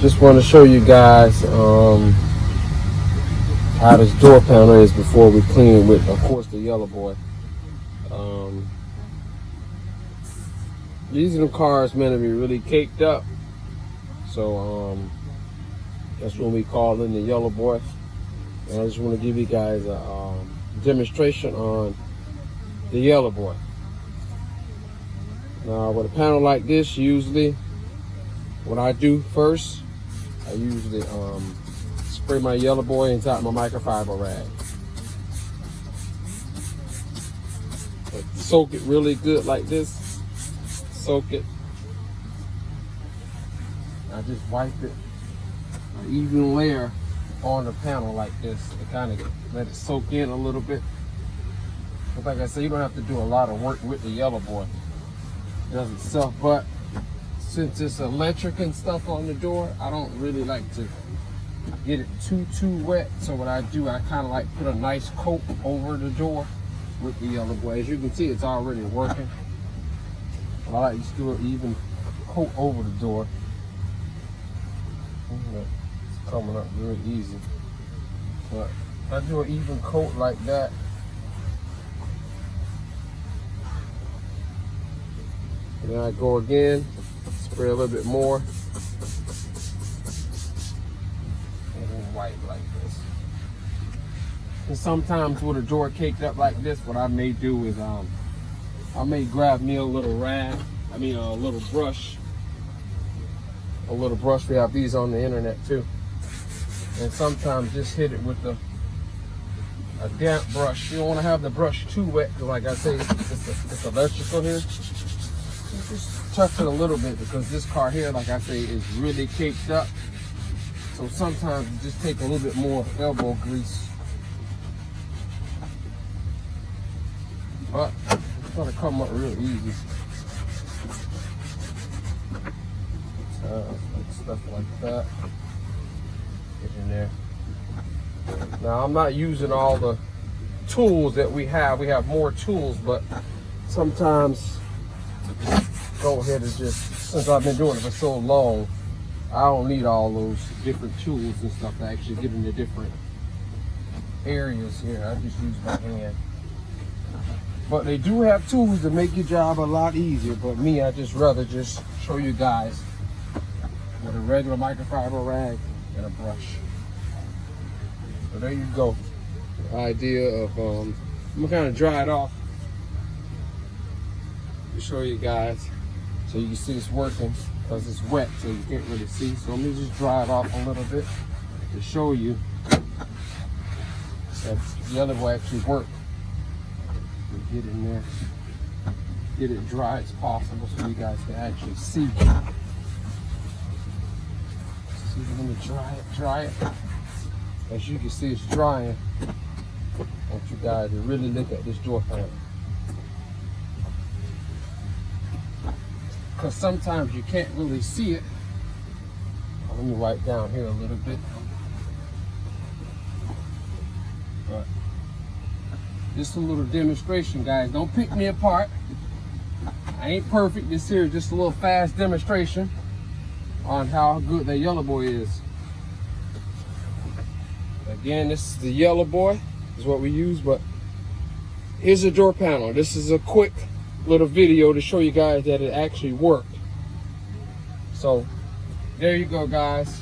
just want to show you guys how this door panel is before we clean it with, of course, the Yellow Boy. These are the cars meant to be really caked up, so that's when we call in the Yellow Boy. And I just want to give you guys a demonstration on the Yellow Boy. Now, with a panel like this, usually what I do first, I usually spray my Yellow Boy inside my microfiber rag. But soak it really good like this. Soak it. I just wipe it an even layer on the panel like this to kind of let it soak in a little bit. But like I said, you don't have to do a lot of work with the Yellow Boy. It does itself, but since it's electric and stuff on the door, I don't really like to get it too wet. So what I do, I kind of like put a nice coat over the door with the Yellow Boy. As you can see, it's already working. I like to do an even coat over the door. It's coming up real easy. But I do an even coat like that. And then I go again, spray a little bit more, and then wipe like this. And sometimes with a door caked up like this, what I may do is I may grab me a little rag, a little brush. A little brush, we have these on the internet too. And sometimes just hit it with a damp brush. You don't want to have the brush too wet, because like I say, it's electrical here. Just touch it a little bit, because this car here, like I say, is really caked up. So sometimes you just take a little bit more elbow grease. But it's gonna come up real easy. Stuff like that. Get in there. Now I'm not using all the tools that we have. We have more tools, but sometimes go ahead and just, since I've been doing it for so long, I don't need all those different tools and stuff to actually get into different areas here. I just use my hand. But they do have tools to make your job a lot easier. But me, I just rather just show you guys with a regular microfiber rag and a brush. So there you go. The idea of, I'm gonna kind of dry it off to show you guys so you can see it's working, because it's wet so you can't really see. So let me just dry it off a little bit to show you that the other will actually work. Get in there, get it dry as possible so you guys can actually see. See, let me dry it. As you can see, it's drying. I want you guys to really look at this door panel, because sometimes you can't really see it. Let me wipe down here a little bit. But just a little demonstration, guys. Don't pick me apart. I ain't perfect. This here is just a little fast demonstration on how good that Yellow Boy is. Again, this is the Yellow Boy, is what we use, but here's the door panel. This is a quick little video to show you guys that it actually worked. So there you go, guys.